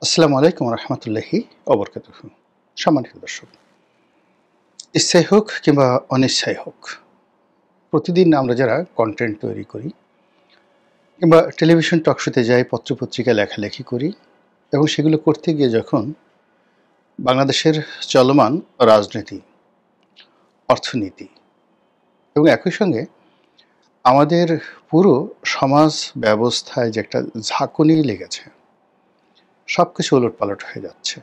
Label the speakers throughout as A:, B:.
A: আসসালামু আলাইকুম রহমতুল্লাহি অবরকাতুহু। সম্মানিত দর্শক, ইচ্ছাই হোক কিংবা অনিচ্ছাই হোক, প্রতিদিন আমরা যারা কন্টেন্ট তৈরি করি কিংবা টেলিভিশন টকশোতে যাই, পত্রপত্রিকায় লেখালেখি করি এবং সেগুলো করতে গিয়ে যখন বাংলাদেশের চলমান রাজনীতি, অর্থনীতি এবং একই সঙ্গে আমাদের পুরো সমাজ ব্যবস্থায় যে একটা ঝাঁকুনি লেগেছে, সব কিছু ওলটপালট হয়ে যাচ্ছে।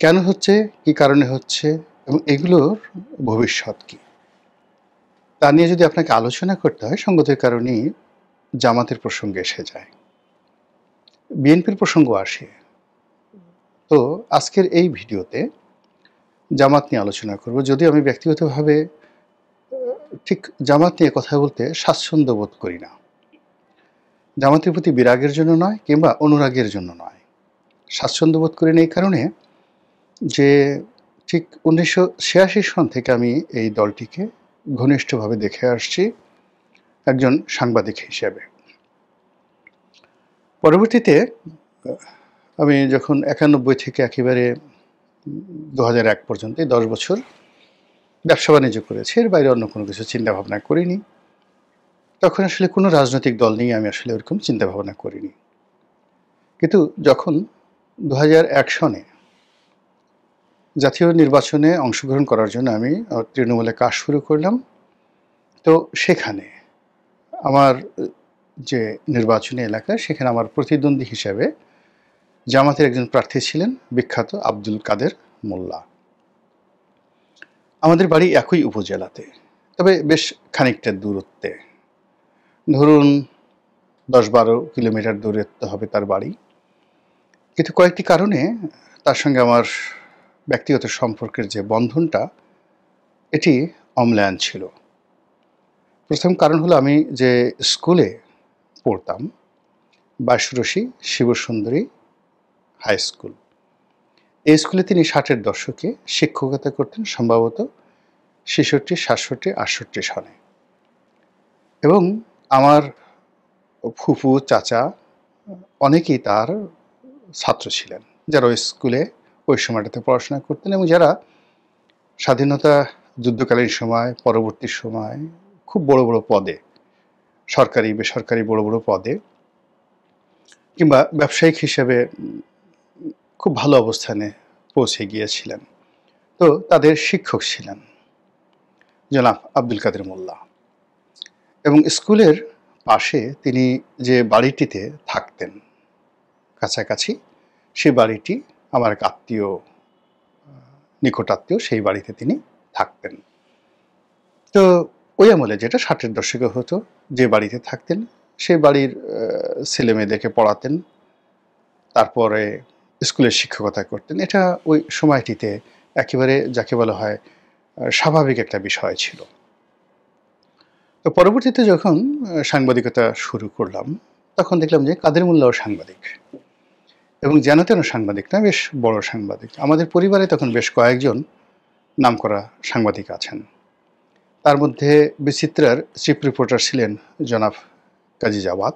A: কেন হচ্ছে, কী কারণে হচ্ছে এবং এগুলোর ভবিষ্যৎ কী, তা নিয়ে যদি আপনাকে আলোচনা করতে হয়, সঙ্গতির কারণেই জামাতের প্রসঙ্গে এসে যায়, বিএনপির প্রসঙ্গ আসে। তো আজকের এই ভিডিওতে জামাত নিয়ে আলোচনা করব, যদিও আমি ব্যক্তিগতভাবে ঠিক জামাত নিয়ে কথা বলতে স্বাচ্ছন্দ্য বোধ করি না। জামাতের প্রতি বিরাগের জন্য নয় কিংবা অনুরাগের জন্য নয়, স্বাচ্ছন্দ্য বোধ করি না এই কারণে যে ঠিক 1986 সন থেকে আমি এই দলটিকে ঘনিষ্ঠভাবে দেখে আসছি একজন সাংবাদিক হিসেবে। পরবর্তীতে আমি যখন 91 থেকে একেবারে 2001 পর্যন্ত 10 বছর ব্যবসা বাণিজ্য করেছি, এর বাইরে অন্য কোনো কিছু চিন্তা ভাবনা করিনি। তখন আসলে কোনো রাজনৈতিক দল নিয়ে আমি আসলে ওরকম চিন্তা ভাবনা করিনি। কিন্তু যখন 2001 সনে জাতীয় নির্বাচনে অংশগ্রহণ করার জন্য আমি তৃণমূলে কাজ শুরু করলাম, তো সেখানে আমার যে নির্বাচনী এলাকা, সেখানে আমার প্রতিদ্বন্দ্বী হিসেবে জামাতের একজন প্রার্থী ছিলেন বিখ্যাত আব্দুল কাদের মোল্লা। আমাদের বাড়ি একই উপজেলাতে, তবে বেশ খানিকটা দূরত্বে, ধরুন 10-12 কিলোমিটার দূরত্ব হবে তার বাড়ি। কিন্তু কয়েকটি কারণে তার সঙ্গে আমার ব্যক্তিগত সম্পর্কের যে বন্ধনটা, এটি অম্লান ছিল। প্রথম কারণ হলো, আমি যে স্কুলে পড়তাম, বাইশরশি শিবসুন্দরী হাই স্কুল, এই স্কুলে তিনি 60-এর দশকে শিক্ষকতা করতেন, সম্ভবত 66, 67, 68 সনে। এবং আমার ফুফু, চাচা অনেকেই তার ছাত্র ছিলেন, যারা ওই স্কুলে ওই সময়টাতে পড়াশোনা করতেন এবং যারা স্বাধীনতা যুদ্ধকালীন সময়, পরবর্তী সময় খুব বড় বড় পদে, সরকারি বেসরকারি বড় বড় পদে কিংবা ব্যবসায়িক হিসেবে খুব ভালো অবস্থানে পৌঁছে গিয়েছিলেন। তো তাদের শিক্ষক ছিলেন জনাব আব্দুল কাদের মোল্লা। এবং স্কুলের পাশে তিনি যে বাড়িটিতে থাকতেন কাছাকাছি, সেই বাড়িটি আমার এক আত্মীয়, নিকটাত্মীয়, সেই বাড়িতে তিনি থাকতেন। তো ওই আমলে, যেটা 60-এর দশকে হতো, যে বাড়িতে থাকতেন সেই বাড়ির ছেলে মেয়েদেরকে পড়াতেন, তারপরে স্কুলের শিক্ষকতা করতেন। এটা ওই সময়টিতে একেবারে যাকে বলা হয় স্বাভাবিক একটা বিষয় ছিল। তো পরবর্তীতে যখন সাংবাদিকতা শুরু করলাম, তখন দেখলাম যে কাদের মোল্লাও সাংবাদিক, এবং যেন তেন সাংবাদিক না, বেশ বড় সাংবাদিক। আমাদের পরিবারে তখন বেশ কয়েকজন নামকরা সাংবাদিক আছেন। তার মধ্যে বিচিত্রার চিফ রিপোর্টার ছিলেন জনাব কাজী জাওয়াদ,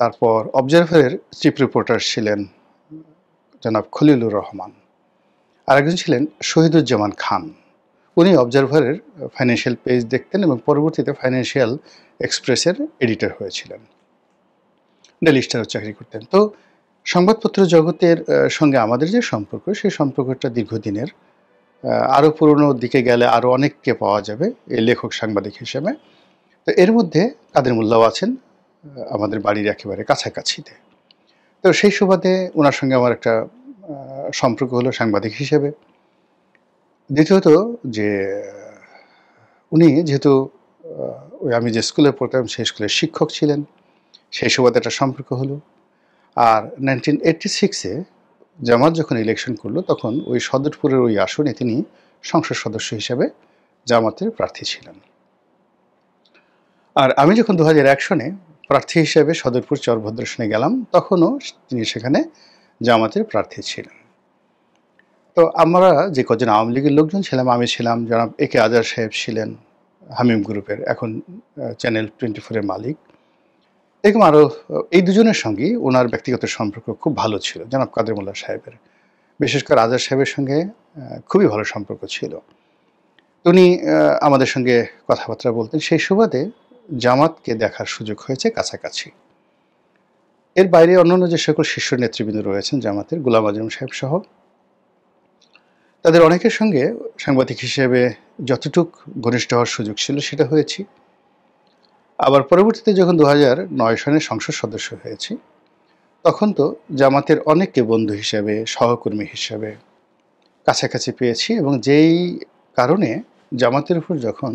A: তারপর অবজারভারের চিফ রিপোর্টার ছিলেন জনাব খলিলুর রহমান, আরেকজন ছিলেন শহীদুজ্জামান খান। উনি অবজারভারের ফাইন্যান্সিয়াল পেজ দেখতেন এবং পরবর্তীতে ফাইন্যান্সিয়াল এক্সপ্রেসের এডিটর হয়েছিলেন, ডেইলি স্টারও চাকরি করতেন। তো সংবাদপত্র জগতের সঙ্গে আমাদের যে সম্পর্ক, সেই সম্পর্কটা দীর্ঘদিনের। আরও পুরনো দিকে গেলে আরও অনেককে পাওয়া যাবে এই লেখক সাংবাদিক হিসেবে। তো এর মধ্যে কাদের মোল্লাও আছেন আমাদের বাড়ির একেবারে কাছাকাছিতে। তো সেই সুবাদে ওনার সঙ্গে আমার একটা সম্পর্ক হলো সাংবাদিক হিসেবে। দ্বিতীয়ত যে উনি যেহেতু ওই আমি যে স্কুলে পড়তাম সেই স্কুলের শিক্ষক ছিলেন, সেই সুবাদে একটা সম্পর্ক হলো। আর 1986-এ জামাত যখন ইলেকশন করলো, তখন ওই সদরপুরের ওই আসনে তিনি সংসদ সদস্য হিসেবে জামাতের প্রার্থী ছিলেন। আর আমি যখন 2001 সনে প্রার্থী হিসেবে সদরপুর চরভদ্রেশনে গেলাম, তখনও তিনি সেখানে জামাতের প্রার্থী ছিলেন। তো আমরা যে কজন আওয়ামী লীগের লোকজন ছিলাম, আমি ছিলাম, জনাব এ কে আজাদ সাহেব ছিলেন হামিম গ্রুপের, এখন চ্যানেল 24-এর মালিক, এরকম আরও এই দুজনের সঙ্গেই ওনার ব্যক্তিগত সম্পর্ক খুব ভালো ছিল জনাব কাদের মোল্লা সাহেবের। বিশেষ করে আজাদ সাহেবের সঙ্গে খুবই ভালো সম্পর্ক ছিল। উনি আমাদের সঙ্গে কথাবার্তা বলতেন। সেই সুবাদে জামাতকে দেখার সুযোগ হয়েছে কাছাকাছি। এর বাইরে অন্যান্য যে সকল শীর্ষ নেতৃবৃন্দ রয়েছেন জামাতের, গোলাম আজম সাহেব সহ, তাদের অনেকের সঙ্গে সাংবাদিক হিসেবে যতটুক ঘনিষ্ঠ হওয়ার সুযোগ ছিল সেটা হয়েছি। আবার পরবর্তীতে যখন 2009 সনে সংসদ সদস্য হয়েছি, তখন তো জামাতের অনেককে বন্ধু হিসেবে, সহকর্মী হিসেবে কাছাকাছি পেয়েছি, এবং যেই কারণে জামাতের উপর যখন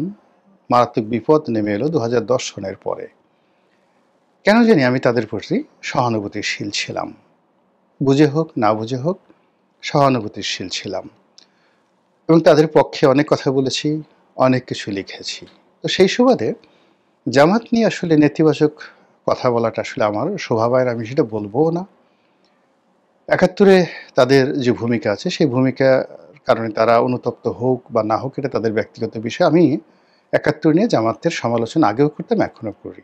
A: মারাত্মক বিপদ নেমে এলো 2010 সনের পরে, কেন জানি আমি তাদের প্রতি সহানুভূতিশীল ছিলাম। বুঝে হোক না বুঝে হোক সহানুভূতিশীল ছিলাম, এবং তাদের পক্ষে অনেক কথা বলেছি, অনেক কিছু লিখেছি। তো সেই সুবাদে জামাত নিয়ে আসলে নেতিবাচক কথা বলাটা আসলে আমার স্বভাবের, আমি সেটা বলবো না। 71-এ তাদের যে ভূমিকা আছে সেই ভূমিকার কারণে তারা অনুতপ্ত হোক বা না হোক এটা তাদের ব্যক্তিগত বিষয়। আমি 71 নিয়ে জামাতের সমালোচনা আগেও করতাম, এখনও করি,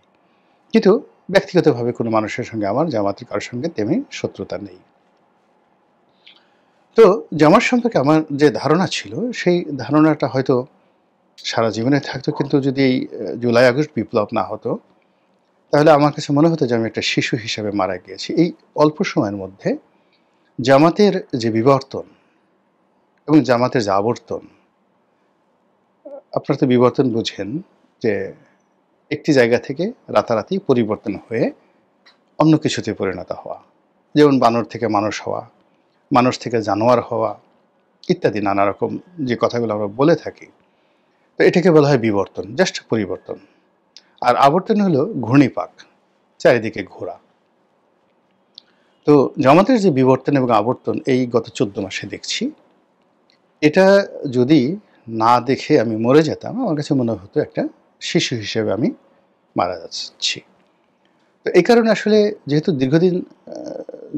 A: কিন্তু ব্যক্তিগতভাবে কোনো মানুষের সঙ্গে আমার জামাতের কারোর সঙ্গে তেমনি শত্রুতা নেই। তো জামাত সম্পর্কে আমার যে ধারণা ছিল সেই ধারণাটা হয়তো সারা জীবনে থাকতো, কিন্তু যদি এই জুলাই আগস্ট বিপ্লব না হতো তাহলে আমার কাছে মনে হতো যে আমি একটা শিশু হিসেবে মারা গিয়েছি। এই অল্প সময়ের মধ্যে জামাতের যে বিবর্তন এবং জামাতের যে আবর্তন, আপনারা তো বিবর্তন বুঝেন, যে একটি জায়গা থেকে রাতারাতি পরিবর্তন হয়ে অন্য কিছুতে পরিণত হওয়া, যেমন বানর থেকে মানুষ হওয়া, মানুষ থেকে জানোয়ার হওয়া ইত্যাদি নানা রকম যে কথাগুলো আমরা বলে থাকি। তো এটাকে বলা হয় বিবর্তন, জাস্ট পরিবর্তন। আর আবর্তন হলো ঘূর্ণিপাক, চারিদিকে ঘোরা। তো জামাতের যে বিবর্তন এবং আবর্তন এই গত 14 মাসে দেখছি, এটা যদি না দেখে আমি মরে যেতাম, আমার কাছে মনে হতো একটা শিশু হিসেবে আমি মারা যাচ্ছি। তো এই কারণে আসলে যেহেতু দীর্ঘদিন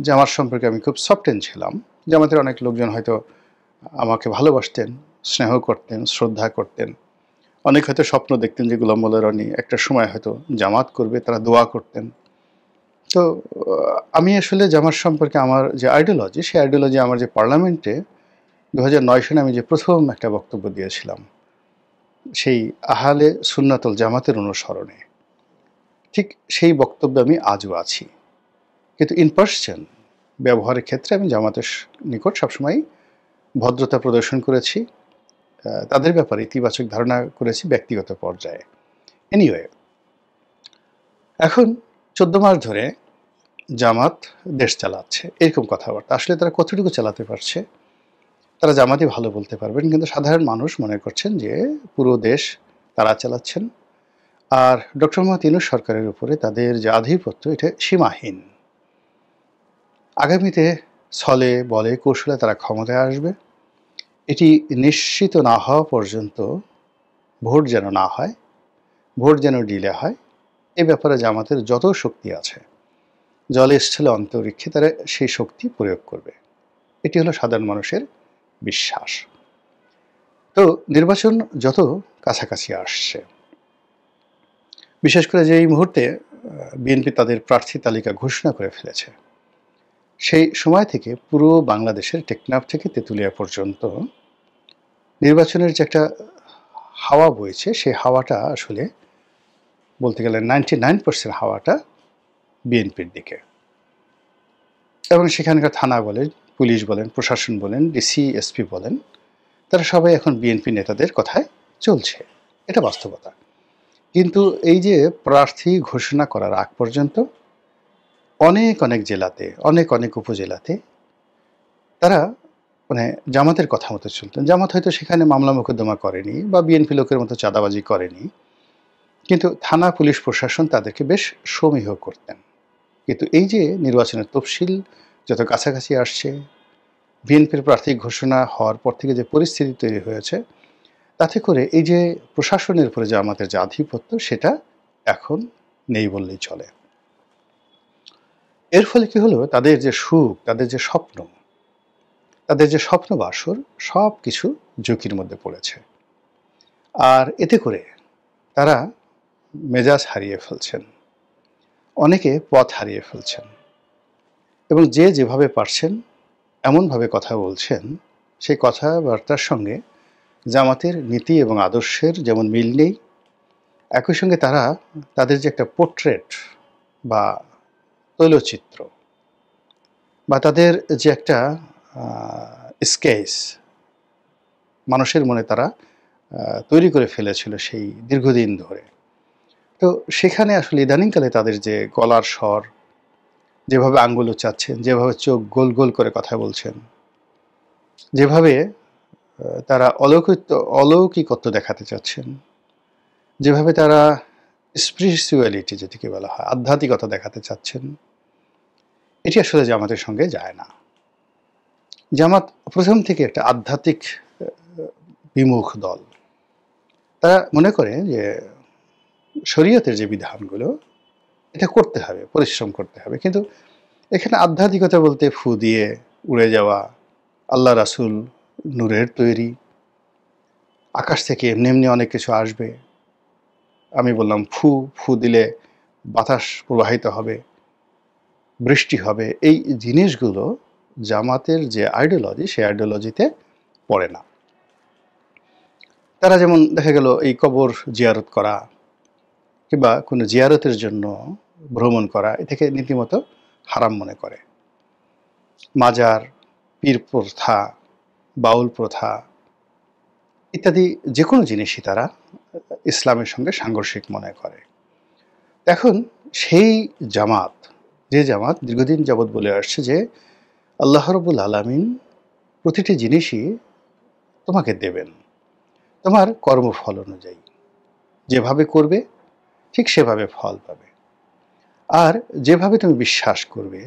A: জামাত সম্পর্কে আমি খুব সফটেন ছিলাম, জামাতের অনেক লোকজন হয়তো আমাকে ভালোবাসতেন, স্নেহ করতেন, শ্রদ্ধা করতেন, অনেক হয়তো স্বপ্ন দেখতেন যে গোলাম মোল্লা রনি একটা সময় হয়তো জামাত করবে, তারা দোয়া করতেন। তো আমি আসলে জামাত সম্পর্কে আমার যে আইডিওলজি, সেই আইডিওলজি আমার যে পার্লামেন্টে 2009 সনে আমি যে প্রথম একটা বক্তব্য দিয়েছিলাম, সেই আহলে সুন্নাতুল জামাতের অনুসরণে, ঠিক সেই বক্তব্যে আমি আজও আছি। কিন্তু ইন পার্সন ব্যবহারের ক্ষেত্রে আমি জামাতের নিকট সবসময় ভদ্রতা প্রদর্শন করেছি, তাদের ব্যাপারে ইতিবাচক ধারণা করেছি ব্যক্তিগত পর্যায়ে। এনিওয়ে, এখন 14 মাস ধরে জামাত দেশ চালাচ্ছে, এরকম কথাবার্তা। আসলে তারা কতটুকু চালাতে পারছে, তারা জামাতই ভালো বলতে পারবেন, কিন্তু সাধারণ মানুষ মনে করছেন যে পুরো দেশ তারা চালাচ্ছেন। আর ডক্টর মোহাম্মদ ইউনূস সরকারের উপরে তাদের যে আধিপত্য, এটা সীমাহীন। আগামীতে ছলে বলে কৌশলে তারা ক্ষমতায় আসবে, এটি নিশ্চিত না হওয়া পর্যন্ত ভোট যেন না হয়, ভোট যেন ডিলে হয়, এ ব্যাপারে জামাতের যত শক্তি আছে জলে স্থলে অন্তরিক্ষে তারা সেই শক্তি প্রয়োগ করবে। এটি হলো সাধারণ মানুষের বিশ্বাস। তো নির্বাচন যত কাছাকাছি আসছে, বিশেষ করে যে এই মুহূর্তে বিএনপি তাদের প্রার্থী তালিকা ঘোষণা করে ফেলেছে, সেই সময় থেকে পুরো বাংলাদেশের টেকনাফ থেকে তেঁতুলিয়া পর্যন্ত নির্বাচনের যে একটা হাওয়া বইছে, সেই হাওয়াটা আসলে বলতে গেলে 99% হাওয়াটা বিএনপির দিকে। এবং সেখানকার থানা বলেন, পুলিশ বলেন, প্রশাসন বলেন, ডিসি এসপি বলেন, তারা সবাই এখন বিএনপি নেতাদের কথায় চলছে, এটা বাস্তবতা। কিন্তু এই যে প্রার্থী ঘোষণা করার আগ পর্যন্ত অনেক অনেক জেলাতে, অনেক অনেক উপজেলাতে তারা মানে জামাতের কথা মতো চলতেন। জামাত হয়তো সেখানে মামলা মোকদ্দমা করেনি বা বিএনপি লোকের মতো চাঁদাবাজি করেনি, কিন্তু থানা পুলিশ প্রশাসন তাদেরকে বেশ সমীহ করতেন। কিন্তু এই যে নির্বাচনের তফসিল যত কাছাকাছি আসছে, বিএনপির প্রার্থী ঘোষণা হওয়ার পর থেকে যে পরিস্থিতি তৈরি হয়েছে, তাতে করে এই যে প্রশাসনের উপরে যে আমাদের যে আধিপত্য, সেটা এখন নেই বললেই চলে। এর ফলে কি হলো, তাদের যে সুখ, তাদের যে স্বপ্ন, তাদের যে স্বপ্ন বাসর, সব কিছু ঝুঁকির মধ্যে পড়েছে। আর এতে করে তারা মেজাজ হারিয়ে ফেলছেন। অনেকে পথ হারিয়ে ফেলছেন এবং যে যেভাবে পারছেন এমনভাবে কথা বলছেন, সেই কথাবার্তার সঙ্গে জামাতের নীতি এবং আদর্শের যেমন মিল নেই, একই সঙ্গে তারা তাদের যে একটা পোর্ট্রেট বা তৈলচিত্র বা তাদের যে একটা স্কেচ মানুষের মনে তারা তৈরি করে ফেলেছিল সেই দীর্ঘদিন ধরে, তো সেখানে আসলে ইদানিংকালে তাদের যে গলার স্বর, যেভাবে আঙ্গুল উচ্চাচ্ছেন, যেভাবে চোখ গোল গোল করে কথা বলছেন, যেভাবে তারা অলৌকিকত্ব দেখাতে চাচ্ছেন, যেভাবে তারা স্পিরিচুয়ালিটি যেটিকে বলা হয়, আধ্যাত্মিকতা দেখাতে চাচ্ছেন, এটি আসলে জামাতের সঙ্গে যায় না। জামাত প্রথম থেকে একটা আধ্যাত্মিক বিমুখ দল। তারা মনে করে যে শরীয়তের যে বিধানগুলো এটা করতে হবে, পরিশ্রম করতে হবে, কিন্তু এখানে আধ্যাত্মিকতা বলতে ফু দিয়ে উড়ে যাওয়া, আল্লাহ রাসূল নূরের তৈরি, আকাশ থেকে এমনি এমনি অনেক কিছু আসবে, আমি বললাম ফু দিলে বাতাস প্রবাহিত হবে, বৃষ্টি হবে, এই জিনিসগুলো জামাতের যে আইডিওলজি সেই আইডিওলজিতে পড়ে না। তারা যেমন দেখা গেল এই কবর জিয়ারত করা কিংবা কোনো জিয়ারতের জন্য ভ্রমণ করা এটাকে রীতিমতো হারাম মনে করে। মাজার, পীর প্রথা, বাউল প্রথা ইত্যাদি যে কোনো জিনিসই তারা ইসলামের সঙ্গে সাংঘর্ষিক মনে করে। এখন সেই জামাত, যে জামাত দীর্ঘদিন যাবৎ বলে আসছে যে আল্লাহ রাব্বুল আলামিন প্রতিটি জিনিসই তোমাকে দেবেন তোমার কর্মফল অনুযায়ী, যেভাবে করবে ঠিক সেভাবে ফল পাবে, আর যেভাবে তুমি বিশ্বাস করবে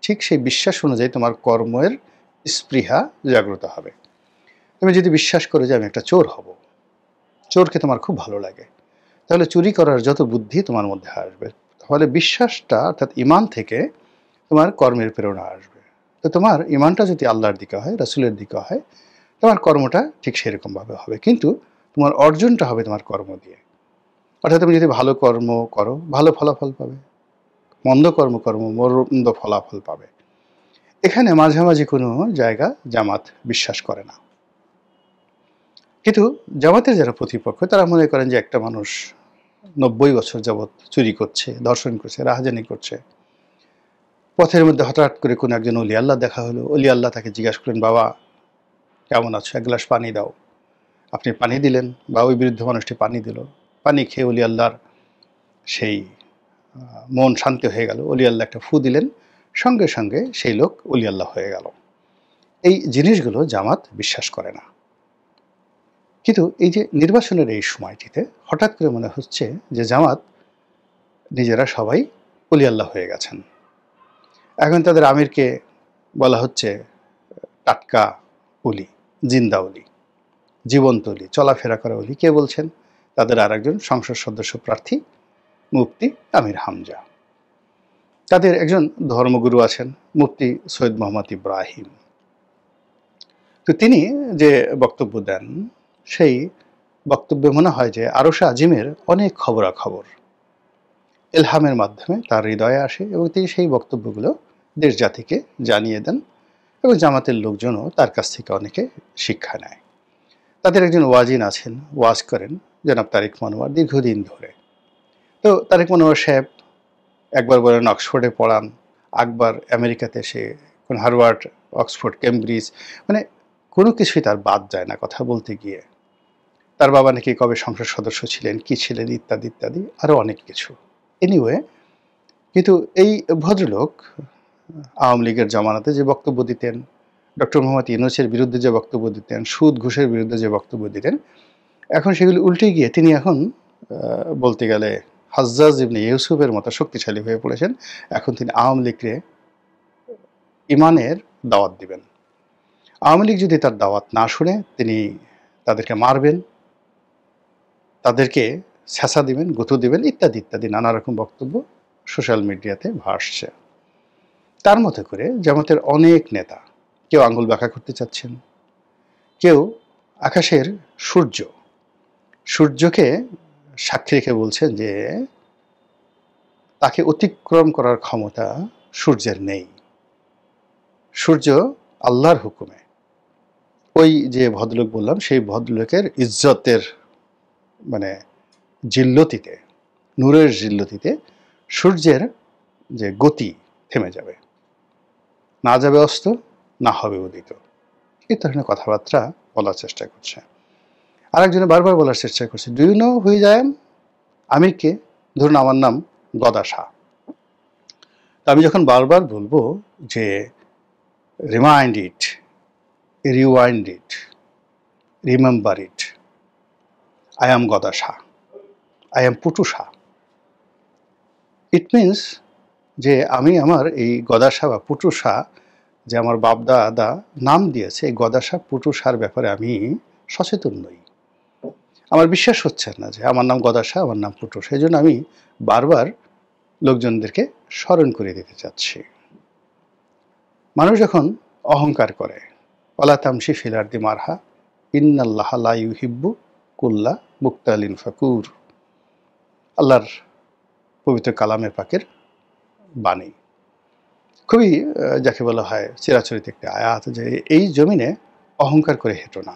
A: ঠিক সেই বিশ্বাস অনুযায়ী তোমার কর্মের স্পৃহা জাগ্রত হবে। তুমি যদি বিশ্বাস করো যে আমি একটা চোর হব, চোরকে তোমার খুব ভালো লাগে, তাহলে চুরি করার যত বুদ্ধি তোমার মধ্যে আসবে। তাহলে বিশ্বাসটা অর্থাৎ ঈমান থেকে তোমার কর্মের প্রেরণা আসবে। তো তোমার ঈমানটা যদি আল্লাহর দিকে হয়, রাসূলের দিকে হয়, তোমার কর্মটা ঠিক সেরকমভাবে হবে, কিন্তু তোমার অর্জনটা হবে তোমার কর্ম দিয়ে। অর্থাৎ তুমি যদি ভালো কর্ম করো ভালো ফলাফল পাবে, মন্দ কর্ম মন্দ ফলাফল পাবে। এখানে মাঝামাঝি কোনো জায়গা জামাত বিশ্বাস করে না। কিন্তু জামাতের যারা প্রতিপক্ষ তারা মনে করেন যে একটা মানুষ ৯০ বছর যাবৎ চুরি করছে, ধর্ষণ করছে, রাহাজানি করছে, পথের মধ্যে হঠাৎ করে কোনো একজন অলি আল্লাহ দেখা হলো, অলি আল্লাহ তাকে জিজ্ঞাসা করলেন, বাবা কেমন আছো, এক গ্লাস পানি দাও। আপনি পানি দিলেন বা ওই বৃদ্ধ মানুষটি পানি দিল, পানি খেয়ে অলি আল্লাহর সেই মন শান্ত হয়ে গেল, অলি আল্লাহ একটা ফু দিলেন, সঙ্গে সঙ্গে সেই লোক অলি আল্লাহ হয়ে গেল। এই জিনিসগুলো জামাত বিশ্বাস করে না। কিন্তু এই যে নির্বাচনের এই সময়টিতে হঠাৎ করে মনে হচ্ছে যে জামাত নিজেরা সবাই অলি আল্লাহ হয়ে গেছেন। এখন তাদের আমিরকে বলা হচ্ছে টাটকা অলি, জিন্দা অলি, জীবন্ত অলি, চলাফেরা করা অলি। কে বলছেন? তাদের আর একজন সংসদ সদস্য প্রার্থী মুফতি আমির হামজা। তাদের একজন ধর্মগুরু আছেন মুফতি সৈয়দ মোহাম্মদ ইব্রাহিম। তো তিনি যে বক্তব্য দেন সেই বক্তব্যে মনে হয় যে আরশে আজিমের অনেক খবরাখবর ইলহামের মাধ্যমে তার হৃদয়ে আসে এবং তিনি সেই বক্তব্যগুলো দেশ জাতিকে জানিয়ে দেন এবং জামাতের লোকজনও তার কাছ থেকে অনেকে শিক্ষা নেয়। তাদের একজন ওয়াজিন আছেন, ওয়াজ করেন জনাব তারেক মনোয়ার দীর্ঘদিন ধরে। তো তারেক মনোয়ার সাহেব একবার বলেন অক্সফোর্ডে পড়ান, একবার আমেরিকাতে এসে কোন হার্ভার্ড, অক্সফোর্ড, কেমব্রিজ, মানে কোনো কিছুই তার বাদ যায় না কথা বলতে গিয়ে। তার বাবা নাকি কবে সংসদ সদস্য ছিলেন, কি ছিলেন, ইত্যাদি ইত্যাদি আরও অনেক কিছু। এনিওয়ে, কিন্তু এই ভদ্রলোক আওয়ামী লীগের জামানাতে যে বক্তব্য দিতেন, ডক্টর মোহাম্মদ ইউনূসের বিরুদ্ধে যে বক্তব্য দিতেন, সুদ ঘুষের বিরুদ্ধে যে বক্তব্য দিতেন, এখন সেগুলি উল্টে গিয়ে তিনি এখন বলতে গেলে হাজ্জাজ ইবনে ইউসুফের মতো শক্তিশালী হয়ে পড়েছেন। এখন তিনি আওয়ামী লীগকে ইমানের দাওয়াত দিবেন। আওয়ামী লীগ যদি তার দাওয়াত না শুনে তিনি তাদেরকে মারবেন, তাদেরকে ছ্যাঁচা দিবেন, গুঁতো দিবেন, ইত্যাদি ইত্যাদি নানা রকম বক্তব্য সোশ্যাল মিডিয়াতে ভাসছে। তার মতো করে জামাতের অনেক নেতা কেউ আঙ্গুল বাঁকা করতে চাচ্ছেন, কেউ আকাশের সূর্যকে সাক্ষী রেখে বলছেন যে তাকে অতিক্রম করার ক্ষমতা সূর্যের নেই। সূর্য আল্লাহর হুকুমে, ওই যে ভদ্রলোক বললাম সেই ভদ্রলোকের ইজ্জতের মানে জিল্লতিতে, নূরের জিল্লতিতে সূর্যের যে গতি থেমে যাবে, না যাবে অস্ত, না হবে উদিত। এই ধরনের কথাবার্তা বলার চেষ্টা করছে। আরেকজনে বারবার বলার চেষ্টা করছে, do you know who I am? আমি কে? ধরুন আমার নাম গদা শাহ। আমি যখন বারবার বলবো যে remind it, rewind it, remember it, I am গদা Shah, I am Putu Shah, it means যে আমি আমার এই গদা শাহ বা পুটু শাহ, যে আমার বাপ দাদা নাম দিয়েছে, এই গদা শাহ পুটু শাহর ব্যাপারে আমি সচেতন নই। আমার বিশ্বাস হচ্ছে না যে আমার নাম গদা শাহ, আমার নাম পুটু। সেই জন্য আমি বারবার লোকজনদেরকে স্মরণ করে দিতে চাচ্ছি। মানুষ যখন অহংকার করে, ওয়ালা তামশি ফিল আরদি মারহা ইন্নাল্লাহা লা ইউহিব্বু কুল্লা মুক্তালিন ফাকুর, আল্লাহর পবিত্র কালামে পাকের বাণী। খুবই যাকে বলা হয় চিরাচরিত একটি আয়াত, যে এই জমিনে অহংকার করে হেঁটো না।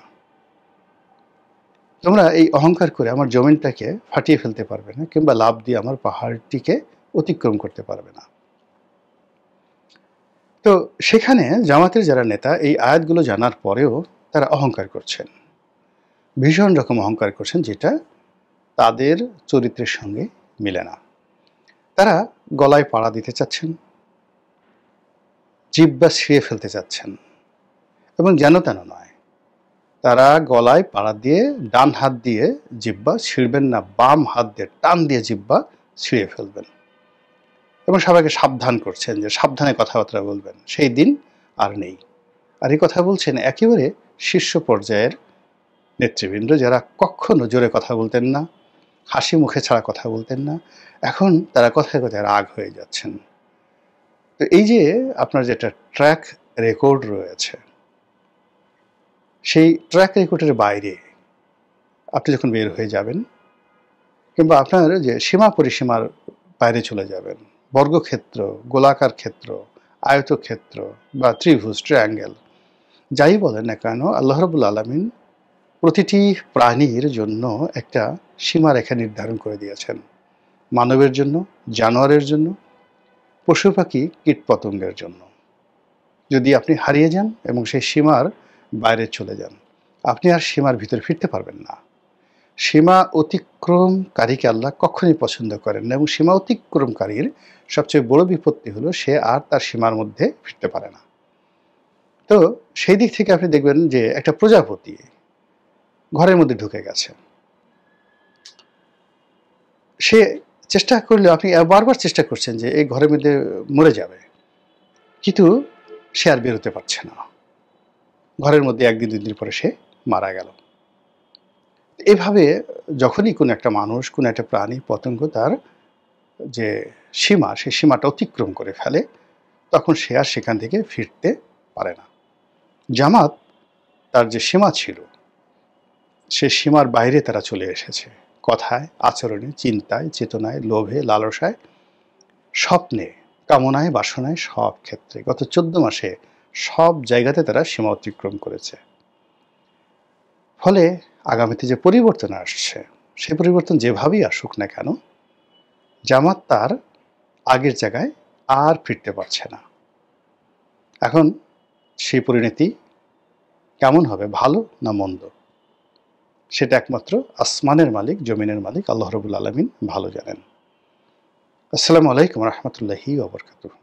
A: তোমরা এই অহংকার করে আমার জমিনটাকে ফাটিয়ে ফেলতে পারবে না, কিংবা লাভ দিয়ে আমার পাহাড়টিকে অতিক্রম করতে পারবে না। তো সেখানে জামাতের যারা নেতা এই আয়াতগুলো জানার পরেও তারা অহংকার করছেন, ভীষণ রকম অহংকার করছেন, যেটা তাদের চরিত্রের সঙ্গে মিলে না। তারা গলায় পাড়া দিতে চাচ্ছেন, জিহ্বা ছিঁড়ে ফেলতে চাচ্ছেন, এবং যেন তেন নয়। তারা গলায় পাড়া দিয়ে ডান হাত দিয়ে জিহ্বা ছিঁড়বেন না, বাম হাত দিয়ে টান দিয়ে জিহ্বা ছিঁড়ে ফেলবেন, এবং সবাইকে সাবধান করছেন যে সাবধানে কথাবার্তা বলবেন, সেই দিন আর নেই। আর এই কথা বলছেন একেবারে শীর্ষ পর্যায়ের নেতৃবৃন্দ, যারা কখনো জোরে কথা বলতেন না, হাসি মুখে ছাড়া কথা বলতেন না, এখন তারা কথায় কথায় রাগ হয়ে যাচ্ছেন। তো এই যে আপনার যেটা ট্র্যাক রেকর্ড রয়েছে, সেই ট্র্যাক রেকর্ডের বাইরে আপনি যখন বের হয়ে যাবেন, কিংবা আপনার যে সীমা পরিসীমার বাইরে চলে যাবেন, বর্গক্ষেত্র, গোলাকার ক্ষেত্র, আয়তক্ষেত্র বা ত্রিভুজ, ট্রায়াঙ্গেল, যাই বলেন না কেন, আল্লাহ রাব্বুল আলামিন প্রতিটি প্রাণীর জন্য একটা সীমারেখা নির্ধারণ করে দিয়েছেন। মানবের জন্য, জানোয়ারের জন্য, পশু পাখি, কীটপতঙ্গের জন্য। যদি আপনি হারিয়ে যান এবং সেই সীমার বাইরে চলে যান, আপনি আর সীমার ভিতরে ফিরতে পারবেন না। সীমা অতিক্রমকারীকে আল্লাহ কখনোই পছন্দ করেন না, এবং সীমা অতিক্রমকারীর সবচেয়ে বড় বিপত্তি হলো সে আর তার সীমার মধ্যে ফিরতে পারে না। তো সেই দিক থেকে আপনি দেখবেন যে একটা প্রজাপতি ঘরের মধ্যে ঢুকে গেছে, সে চেষ্টা করলে, আপনি বারবার চেষ্টা করছেন যে এই ঘরের মধ্যে মরে যাবে, কিন্তু সে আর বেরোতে পারছে না। ঘরের মধ্যে একদিন দুই দিন পরে সে মারা গেল। এভাবে যখনই কোনো একটা মানুষ, কোনো একটা প্রাণী, পতঙ্গ তার যে সীমা, সেই সীমাটা অতিক্রম করে ফেলে, তখন সে আর সেখান থেকে ফিরতে পারে না। জামাত তার যে সীমা ছিল, সে সীমার বাইরে তারা চলে এসেছে, কথায়, আচরণে, চিন্তায়, চেতনায়, লোভে, লালসায়, স্বপ্নে, কামনায়, বাসনায়, সব ক্ষেত্রে গত 14 মাসে সব জায়গাতে তারা সীমা অতিক্রম করেছে। ফলে আগামীতে যে পরিবর্তন আসছে, সে পরিবর্তন যেভাবেই আসুক না কেন, জামাত তার আগের জায়গায় আর ফিরতে পারছে না। এখন সেই পরিণতি কেমন হবে, ভালো না মন্দ, সেটা একমাত্র আসমানের মালিক, জমিনের মালিক আল্লাহ রাব্বুল আলামিন ভালো জানেন। আসসালামু আলাইকুম ওয়া রাহমাতুল্লাহি ওয়া বারাকাতুহু।